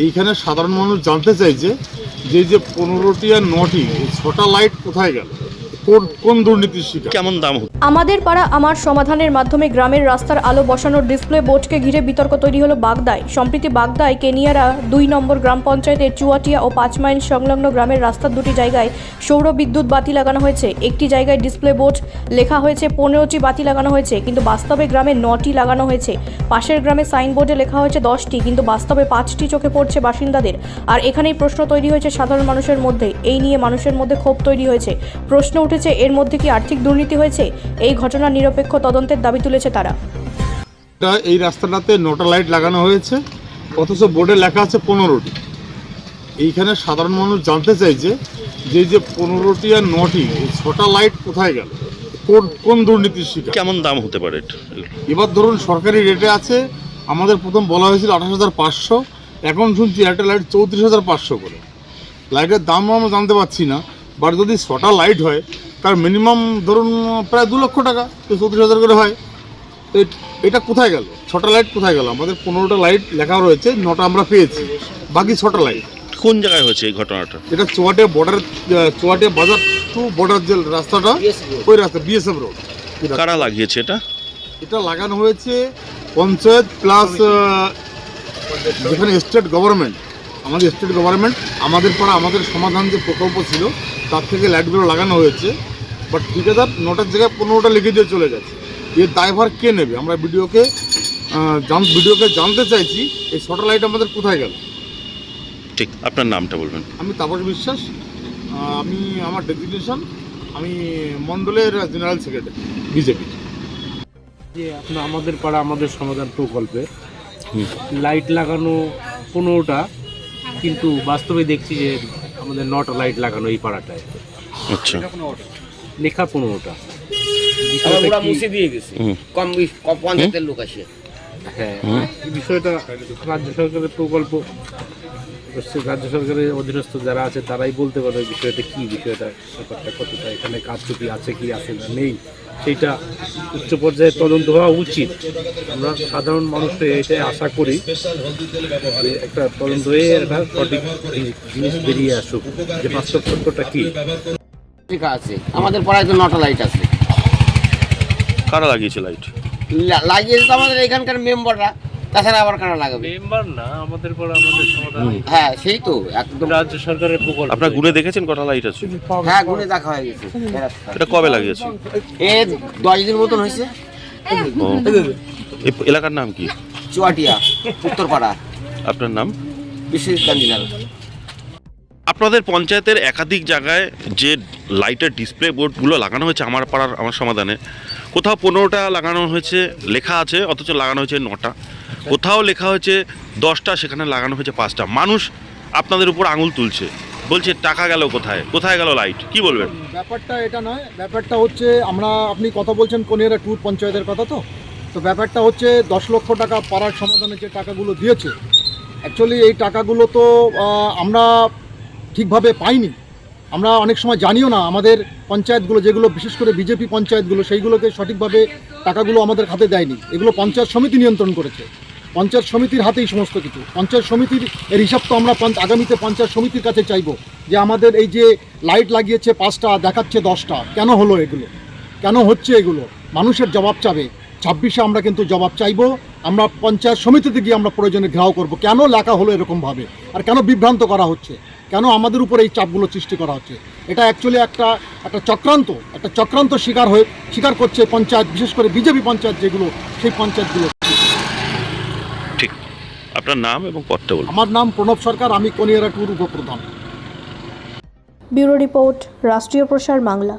এইখানে সাধারণ মানুষ জানতে চাইছে যে যে 15টি আর 9টি 6টা লাইট কোথায় গেল, কোন দুর্নীতির শিকার, কেমন দাম হতো? আমাদের পাড়া আমার সমাধানের মাধ্যমে গ্রামের রাস্তার আলো বসানোর ডিসপ্লে বোর্ডকে ঘিরে বিতর্ক তৈরি হলো বাগদায়। সম্প্রতি বাগদায় কেনিয়ারা 2 নম্বর গ্রাম পঞ্চায়েতের চুয়াটিয়া ও 5 মাইল সংলগ্ন গ্রামের রাস্তার দুটি জায়গায় সৌর বিদ্যুৎ বাতি লাগানো হয়েছে। একটি জায়গায় ডিসপ্লে বোর্ড লেখা হয়েছে 15টি বাতি লাগানো হয়েছে, কিন্তু বাস্তবে গ্রামে 9টি লাগানো হয়েছে। পাশের গ্রামে সাইনবোর্ডে লেখা হয়েছে 10টি, কিন্তু বাস্তবে 5টি চোখে পড়ছে বাসিন্দাদের। আর এখানেই প্রশ্ন তৈরি হয়েছে সাধারণ মানুষের মধ্যে। এই নিয়ে মানুষের মধ্যে ক্ষোভ তৈরি হয়েছে। প্রশ্ন উঠেছে, এর মধ্যে কি আর্থিক দুর্নীতি হয়েছে? এই ঘটনার নিরপেক্ষ তদন্তের দাবি তুলেছে তারা। এই রাস্তাটাতে 9টা লাইট লাগানো হয়েছে, অথচ বোর্ডে লেখা আছে 15টি। এইখানে সাধারণ মানুষ জানতে চাইছে যে যে 15টি আর 9টি 6টা লাইট কোথায় গেল, কোন দুর্নীতির শিকার। কেমন দাম হতে পারে এটা? এবার ধরুন সরকারি রেটে আছে, আমাদের প্রথম বলা হয়েছিল 28,500, এখন শুনছি একটা লাইট 34,500 করে। লাইটের দাম আমরা জানতে পারছি না, বাট যদি 6টা লাইট হয় তার মিনিমাম ধরুন প্রায় 2 লক্ষ টাকা, তো 34,000 করে হয়। তো এটা কোথায় গেল? 6টা লাইট কোথায় গেল? আমাদের 15টা লাইট লেখা রয়েছে, 9টা আমরা পেয়েছি, বাকি 6টা লাইট। কোন জায়গায় হয়েছে এই ঘটনাটা? এটা চুয়াটিয়া বাজার টু বর্ডার যে রাস্তাটা, ওই রাস্তা বিএসএফ রোড। কারা লাগিয়েছে এটা? এটা লাগানো হয়েছে পঞ্চায়েত প্লাস যেখানে স্টেট গভর্নমেন্ট, আমাদের স্টেট গভর্নমেন্ট, আমাদের পাড়া আমাদের সমাধান যে প্রকল্প ছিল তার থেকে লাইটগুলো লাগানো হয়েছে। বাট ঠিকাদার 9টার জায়গায় 15টা লিখে দিয়ে চলে গেছে। এর দায়ভার কে নেবে? আমরা ভিডিওকে জানতে চাইছি এই 6টা লাইট আমাদের কোথায় গেল। ঠিক, আপনার নামটা বলবেন। আমি তাপস বিশ্বাস, আমার ডেজিগনেশন, আমি মণ্ডলের জেনারেল সেক্রেটারি বিজেপি। যে আপনার আমাদের পাড়া আমাদের সমাধান প্রকল্পে লাইট লাগানো 15টা, কিন্তু বাস্তবে দেখছি যে আমাদের 9টা লাইট লাগানো এই পাড়াটায়। আচ্ছা, লেখা 15টা। ওরা মুছে দিয়ে গেছে, কম পঞ্চায়েতের লোক আসে। হ্যাঁ, এই বিষয়টা রাজ্য সরকারের প্রকল্প, রাজ্য সরকারের অধীনস্থ যারা আছে তারাই বলতে পারবে বিষয়টা কি, বিষয়টা ব্যাপারটা কতটা এখানে কারচুপি আছে কি আছে না নেই, সেইটা উচ্চ পর্যায়ে তদন্ত হওয়া উচিত। আমরা সাধারণ মানুষ এটাই আশা করি যে একটা তদন্ত হয়ে একটা সঠিক জিনিস বেরিয়ে আসুক, যে বাস্তব সত্যটা কি। আছে আমাদের পাড়ায় তো 9টা লাইট আছে। কারা লাগিয়েছে লাইট? লাগিয়েছে তো আমাদের এখানকার মেম্বাররা, তাছাড়া আবার কারা লাগাবে? মেম্বার না, আমাদের পাড়া আমাদের সমাধান। হ্যাঁ সেই তো একদম রাজ্য সরকারের প্রকল্প। আপনারা গুনে দেখেছেন কটা লাইট আছে? হ্যাঁ গুনে দেখা হয়ে গেছে। এটা কবে লাগিয়েছে? 10 দিন মতন হয়েছে। ও, এই এলাকার নাম কি? চুয়াটিয়া উত্তরপাড়া। আপনার নাম? বিশ্বজিৎ কাঞ্জিলাল। আপনাদের পঞ্চায়েতের একাধিক জায়গায় যে লাইটের ডিসপ্লে বোর্ডগুলো লাগানো হয়েছে আমার পাড়ার আমার সমাধানে, কোথাও 15টা লাগানো হয়েছে লেখা আছে, অথচ লাগানো হয়েছে 9টা। কোথাও লেখা হয়েছে 10টা, সেখানে লাগানো হয়েছে 5টা। মানুষ আপনাদের উপর আঙুল তুলছে, বলছে টাকা গেল কোথায়, কোথায় গেল লাইট, কি বলবেন? ব্যাপারটা এটা নয়, ব্যাপারটা হচ্ছে আপনি কথা বলছেন কোনিয়ারা ট্যুর পঞ্চায়েতের কথা, তো ব্যাপারটা হচ্ছে 10 লক্ষ টাকা পাড়ার সমাধানে যে টাকাগুলো দিয়েছে, অ্যাকচুয়ালি এই টাকাগুলো তো আমরা ঠিকভাবে পাইনি। আমরা অনেক সময় জানিও না, আমাদের পঞ্চায়েতগুলো যেগুলো বিশেষ করে বিজেপি পঞ্চায়েতগুলো, সেইগুলোকে সঠিকভাবে টাকাগুলো আমাদের হাতে দেয়নি। এগুলো পঞ্চায়েত সমিতি নিয়ন্ত্রণ করেছে, পঞ্চায়েত সমিতির হাতেই সমস্ত কিছু। পঞ্চায়েত সমিতির এর হিসাব তো আমরা আগামীতে পঞ্চায়েত সমিতির কাছে চাইব, যে আমাদের এই যে লাইট লাগিয়েছে 5টা, দেখাচ্ছে 10টা, কেন হলো এগুলো, কেন হচ্ছে এগুলো? মানুষের জবাব চাবে। 26-এ আমরা কিন্তু জবাব চাইব। আমরা পঞ্চায়েত সমিতিতে গিয়ে আমরা প্রয়োজনে ঘেরাও করব, কেন লেখা হলো এরকমভাবে, আর কেন বিভ্রান্ত করা হচ্ছে, কেন আমাদের উপর এই চাপগুলো সৃষ্টি করা হচ্ছে। এটা অ্যাকচুয়ালি একটা চক্রান্ত স্বীকার করছে পঞ্চায়েত, বিশেষ করে বিজেপি পঞ্চায়েত যেগুলো, সেই পঞ্চায়েতগুলো। ঠিক, আপনার নাম এবং পদটা বলুন। আমার নাম প্রণব সরকার, আমি কোনিয়ারা ট্যুর উপপ্রধান। ব্যুরো রিপোর্ট, রাষ্ট্রীয় প্রসার বাংলা।